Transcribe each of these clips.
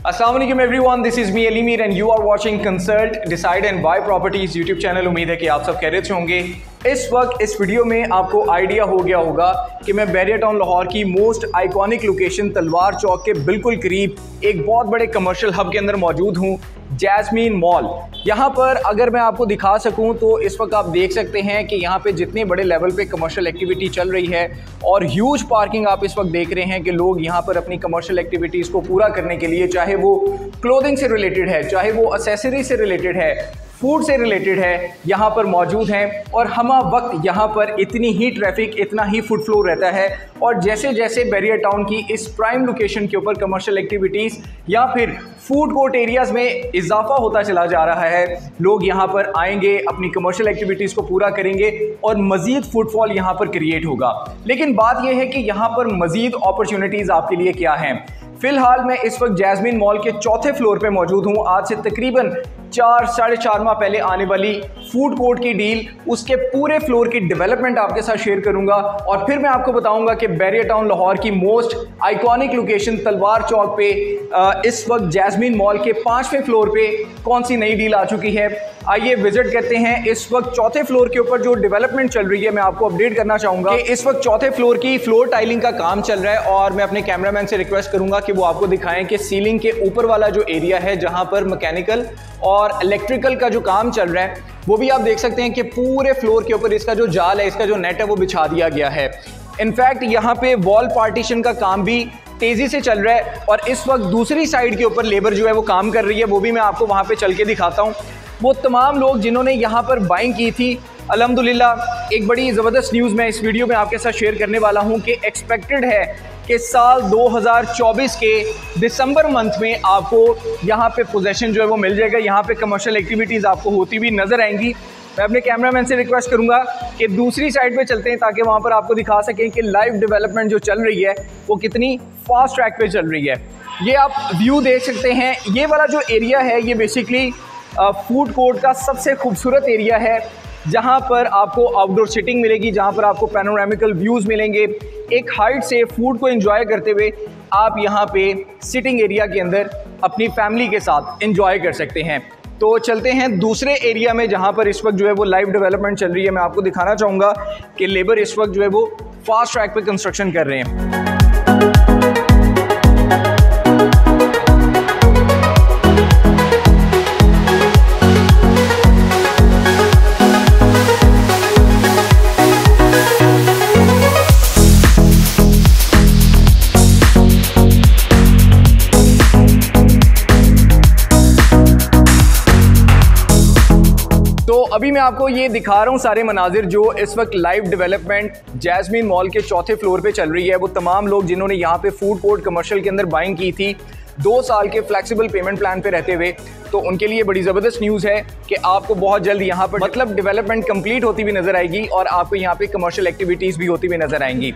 अस्सलाम वालेकुम everyone, this is me Alimir and you are watching consult decide and buy properties YouTube channel. उम्मीद है कि आप सब खैरियत से होंगे। इस वक्त इस वीडियो में आपको आइडिया हो गया होगा कि मैं बैरियर टाउन लाहौर की मोस्ट आइकॉनिक लोकेशन तलवार चौक के बिल्कुल करीब एक बहुत बड़े कमर्शियल हब के अंदर मौजूद हूँ, जैस्मीन मॉल। यहाँ पर अगर मैं आपको दिखा सकूँ तो इस वक्त आप देख सकते हैं कि यहाँ पे जितने बड़े लेवल पे कमर्शियल एक्टिविटी चल रही है और ह्यूज पार्किंग आप इस वक्त देख रहे हैं कि लोग यहाँ पर अपनी कमर्शियल एक्टिविटीज़ को पूरा करने के लिए, चाहे वो क्लोथिंग से रिलेटेड है, चाहे वो एक्सेसरी से रिलेटेड है, फूड से रिलेटेड है, यहाँ पर मौजूद हैं। और हमा वक्त यहाँ पर इतनी ही ट्रैफिक, इतना ही फुट फ्लो रहता है। और जैसे जैसे बैरियर टाउन की इस प्राइम लोकेशन के ऊपर कमर्शियल एक्टिविटीज़ या फिर फूड कोर्ट एरियाज़ में इजाफा होता चला जा रहा है, लोग यहाँ पर आएंगे, अपनी कमर्शियल एक्टिविटीज़ को पूरा करेंगे और मज़ीद फुटफॉल यहाँ पर क्रिएट होगा। लेकिन बात यह है कि यहाँ पर मज़ीद अपॉर्चुनिटीज़ आपके लिए क्या हैं। फ़िलहाल मैं इस वक्त जैस्मीन मॉल के चौथे फ्लोर पे मौजूद हूँ। आज से तकरीबन 4-4.5 माह पहले आने वाली फूड कोर्ट की डील, उसके पूरे फ्लोर की डेवलपमेंट आपके साथ शेयर करूंगा और फिर मैं आपको बताऊंगा कि बैरियर टाउन लाहौर की मोस्ट आइकॉनिक लोकेशन तलवार चौक पे इस वक्त जैस्मीन मॉल के 5वें फ्लोर पे कौन सी नई डील आ चुकी है। आइए विजिट करते हैं। इस वक्त चौथे फ्लोर के ऊपर जो डेवलपमेंट चल रही है, मैं आपको अपडेट करना चाहूँगा कि इस वक्त चौथे फ्लोर की फ्लोर टाइलिंग का काम चल रहा है और मैं अपने कैमरामैन से रिक्वेस्ट करूँगा कि वो आपको दिखाएं कि सीलिंग के ऊपर वाला जो एरिया है जहाँ पर मैकेनिकल और इलेक्ट्रिकल का जो काम चल रहा है, वो भी आप देख सकते हैं कि पूरे फ्लोर के ऊपर इसका जो जाल है, इसका जो नेट है वो बिछा दिया गया है। इनफैक्ट यहाँ पे वॉल पार्टीशन का काम भी तेज़ी से चल रहा है और इस वक्त दूसरी साइड के ऊपर लेबर जो है वो काम कर रही है, वो भी मैं आपको वहाँ पे चल के दिखाता हूँ। वो तमाम लोग जिन्होंने यहाँ पर बाइंग की थी, अल्हम्दुलिल्लाह एक बड़ी ज़बरदस्त न्यूज़ मैं इस वीडियो में आपके साथ शेयर करने वाला हूँ कि एक्सपेक्टेड है कि साल 2024 के दिसंबर मंथ में आपको यहाँ पे पोजेसन जो है वो मिल जाएगा। यहाँ पे कमर्शियल एक्टिविटीज़ आपको होती हुई नज़र आएंगी। मैं अपने कैमरामैन से रिक्वेस्ट करूँगा कि दूसरी साइड पे चलते हैं ताकि वहाँ पर आपको दिखा सकें कि लाइव डेवलपमेंट जो चल रही है वो कितनी फास्ट ट्रैक पे चल रही है। ये आप व्यू देख सकते हैं। ये वाला जो एरिया है ये बेसिकली फूड कोर्ट का सबसे खूबसूरत एरिया है, जहाँ पर आपको आउटडोर सिटिंग मिलेगी, जहाँ पर आपको पैनोरामिकल व्यूज़ मिलेंगे। एक हाइट से फूड को एंजॉय करते हुए आप यहाँ पे सिटिंग एरिया के अंदर अपनी फैमिली के साथ एंजॉय कर सकते हैं। तो चलते हैं दूसरे एरिया में जहाँ पर इस वक्त जो है वो लाइव डेवलपमेंट चल रही है। मैं आपको दिखाना चाहूँगा कि लेबर इस वक्त जो है वो फास्ट ट्रैक पे कंस्ट्रक्शन कर रहे हैं। तो अभी मैं आपको ये दिखा रहा हूँ सारे मनाजिर जो इस वक्त लाइव डेवलपमेंट जैस्मीन मॉल के चौथे फ्लोर पे चल रही है। वो तमाम लोग जिन्होंने यहाँ पे फूड कोर्ट कमर्शियल के अंदर बाइंग की थी 2 साल के फ्लेक्सिबल पेमेंट प्लान पे रहते हुए, तो उनके लिए बड़ी ज़बरदस्त न्यूज़ है कि आपको बहुत जल्द यहाँ पर मतलब डेवलपमेंट कंप्लीट होती हुई नज़र आएगी और आपको यहाँ पे कमर्शियल एक्टिविटीज़ भी होती हुई नज़र आएंगी।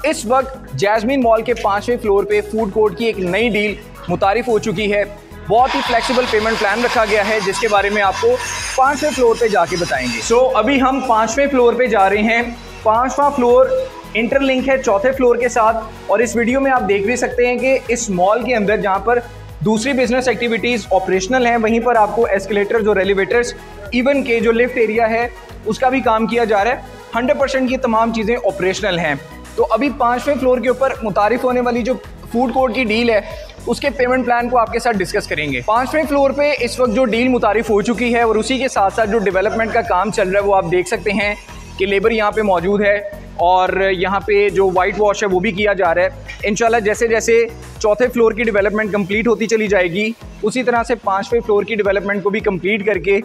इस वक्त जैस्मीन मॉल के 5वें फ्लोर पे फूड कोर्ट की एक नई डील मुतारिफ हो चुकी है। बहुत ही फ्लेक्सिबल पेमेंट प्लान रखा गया है जिसके बारे में आपको 5वें फ्लोर पे जाके बताएंगे। सो अभी हम 5वें फ्लोर पे जा रहे हैं। 5वां फ्लोर इंटरलिंक है चौथे फ्लोर के साथ और इस वीडियो में आप देख भी सकते हैं कि इस मॉल के अंदर जहां पर दूसरी बिजनेस एक्टिविटीज़ ऑपरेशनल हैं, वहीं पर आपको एस्केलेटर्स और एलिवेटर्स, इवन के जो लिफ्ट एरिया है उसका भी काम किया जा रहा है। 100% ये तमाम चीज़ें ऑपरेशनल हैं। तो अभी 5वें फ्लोर के ऊपर मुतारिफ होने वाली जो फूड कोर्ट की डील है उसके पेमेंट प्लान को आपके साथ डिस्कस करेंगे। 5वें फ्लोर पे इस वक्त जो डील मुतारिफ हो चुकी है और उसी के साथ साथ जो डेवलपमेंट का काम चल रहा है वो आप देख सकते हैं कि लेबर यहाँ पे मौजूद है और यहाँ पे जो वाइट वॉश है वो भी किया जा रहा है। इंशाल्लाह जैसे जैसे चौथे फ्लोर की डेवलपमेंट कंप्लीट होती चली जाएगी, उसी तरह से 5वें फ्लोर की डेवलपमेंट को भी कंप्लीट करके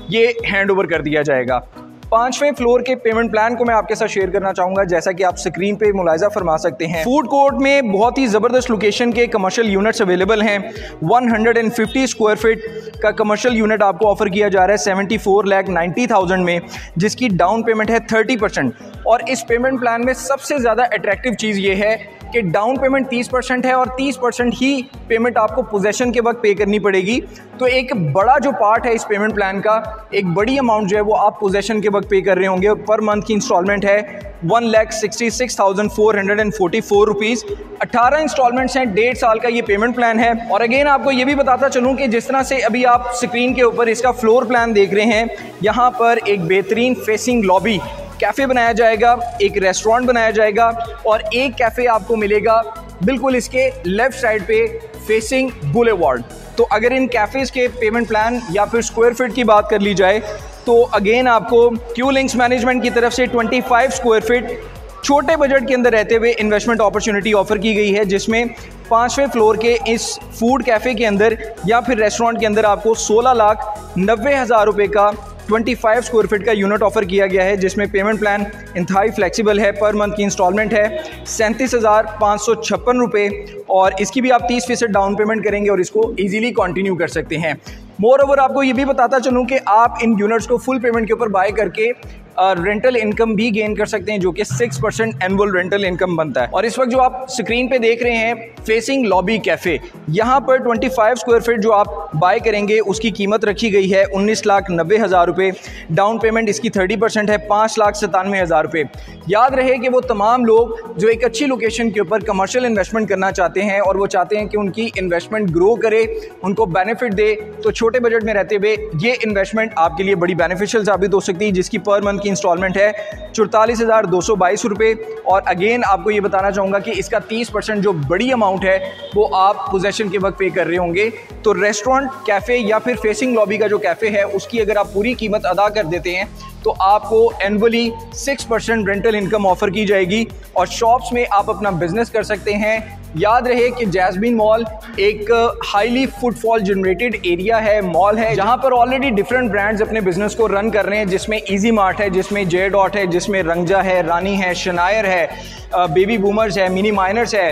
ये हैंड ओवर कर दिया जाएगा। 5वें फ्लोर के पेमेंट प्लान को मैं आपके साथ शेयर करना चाहूँगा, जैसा कि आप स्क्रीन पे मुलाहिजा फरमा सकते हैं। फूड कोर्ट में बहुत ही ज़बरदस्त लोकेशन के कमर्शियल यूनिट्स अवेलेबल हैं। 150 स्क्वायर फीट का कमर्शियल यूनिट आपको ऑफर किया जा रहा है 74,90,000 में, जिसकी डाउन पेमेंट है 30%। और इस पेमेंट प्लान में सबसे ज़्यादा अट्रैक्टिव चीज़ ये है कि डाउन पेमेंट 30% है और 30% ही पेमेंट आपको पोजेशन के वक्त पे करनी पड़ेगी। तो एक बड़ा जो पार्ट है इस पेमेंट प्लान का, एक बड़ी अमाउंट जो है वो आप पोजेशन के वक्त पे कर रहे होंगे। पर मंथ की इंस्टॉलमेंट है 1,66,444 रुपीज़। 18 इंस्टॉलमेंट्स हैं, 1.5 साल का ये पेमेंट प्लान है। और अगेन आपको ये भी बताता चलूँ कि जिस तरह से अभी आप स्क्रीन के ऊपर इसका फ्लोर प्लान देख रहे हैं, यहाँ पर एक बेहतरीन फेसिंग लॉबी कैफ़े बनाया जाएगा, एक रेस्टोरेंट बनाया जाएगा और एक कैफ़े आपको मिलेगा बिल्कुल इसके लेफ्ट साइड पे फेसिंग बुलेवार्ड। तो अगर इन कैफ़ेज़ के पेमेंट प्लान या फिर स्क्वायर फीट की बात कर ली जाए तो अगेन आपको क्यू लिंक्स मैनेजमेंट की तरफ से 25 स्क्वायर फीट छोटे बजट के अंदर रहते हुए इन्वेस्टमेंट अपॉर्चुनिटी ऑफर की गई है, जिसमें 5वें फ्लोर के इस फूड कैफ़े के अंदर या फिर रेस्टोरेंट के अंदर आपको 16,90,000 रुपये का 25 स्क्वायर फीट का यूनिट ऑफर किया गया है, जिसमें पेमेंट प्लान इंतहाई फ्लेक्सिबल है। पर मंथ की इंस्टॉलमेंट है 37,556 रुपये और इसकी भी आप 30% डाउन पेमेंट करेंगे और इसको इजीली कंटिन्यू कर सकते हैं। मोर ओवर आपको ये भी बताता चलूँ कि आप इन यूनिट्स को फुल पेमेंट के ऊपर बाय करके रेंटल इनकम भी गेन कर सकते हैं, जो कि 6% एनुअल रेंटल इनकम बनता है। और इस वक्त जो आप स्क्रीन पे देख रहे हैं फेसिंग लॉबी कैफ़े, यहाँ पर 25 स्क्वायर फीट जो आप बाय करेंगे उसकी कीमत रखी गई है 19,90,000 रुपये। डाउन पेमेंट इसकी 30% है 5,97,000 रुपये। याद रहे कि वो तमाम लोग जो एक अच्छी लोकेशन के ऊपर कमर्शियल इन्वेस्टमेंट करना चाहते हैं और वो चाहते हैं कि उनकी इन्वेस्टमेंट ग्रो करे, उनको बेनिफिट दे, तो छोटे बजट में रहते हुए ये इन्वेस्टमेंट आपके लिए बड़ी बेनिफिशियल साबित हो सकती है, जिसकी पर मंथ की इंस्टॉलमेंट है 44,222 रुपये। और अगेन आपको ये बताना चाहूँगा कि इसका 30% जो बड़ी अमाउंट है वो आप पोजेशन के वक्त पे कर रहे होंगे। तो रेस्टोरेंट, कैफ़े या फिर फेसिंग लॉबी का जो कैफ़े है उसकी अगर आप पूरी कीमत अदा कर देते हैं तो आपको एनुअली 6% रेंटल इनकम ऑफर की जाएगी और शॉप्स में आप अपना बिजनेस कर सकते हैं। याद रहे कि जैस्मीन मॉल एक हाईली फुटफॉल जनरेटेड एरिया है, मॉल है, जहां पर ऑलरेडी डिफरेंट ब्रांड्स अपने बिजनेस को रन कर रहे हैं, जिसमें इजी मार्ट है, जिसमें जे डॉट है, जिसमें रंगजा है, रानी है, शनायर है, बेबी बूमर्स है, मिनी माइनर्स है।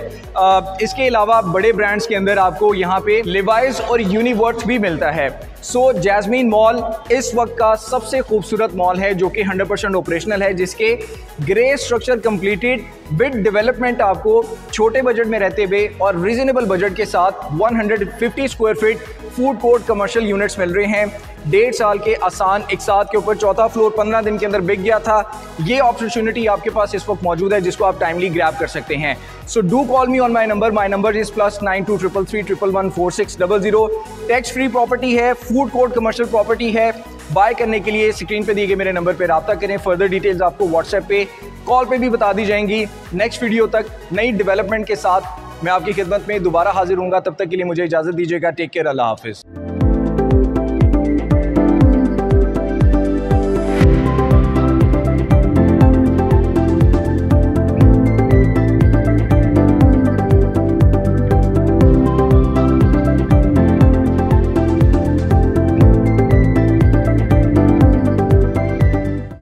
इसके अलावा बड़े ब्रांड्स के अंदर आपको यहाँ पे लिवाइस और यूनिवर्थ भी मिलता है। सो जैस्मीन मॉल इस वक्त का सबसे खूबसूरत मॉल है जो कि 100% ऑपरेशनल है, जिसके grey structure completed with development आपको छोटे बजट में रहते हुए और रीजनेबल बजट के साथ 150 square feet food court commercial units मिल रहे हैं। 1.5 साल के आसान इकसात के ऊपर चौथा फ्लोर 15 दिन के अंदर बिक गया था। ये अपॉर्चुनिटी आपके पास इस वक्त मौजूद है जिसको आप टाइमली ग्रैब कर सकते हैं। So do call me on my number is +9233314600। Tax free property है, फूड कोर्ट कमर्शियल प्रॉपर्टी है। बाय करने के लिए स्क्रीन पे दिए गए मेरे नंबर पे रब्ता करें। फर्दर डिटेल्स आपको व्हाट्सएप पे, कॉल पे भी बता दी जाएंगी। नेक्स्ट वीडियो तक नई डेवलपमेंट के साथ मैं आपकी खिदमत में दोबारा हाजिर हूँगा। तब तक के लिए मुझे इजाज़त दीजिएगा। टेक केयर, अल्लाह हाफिज़।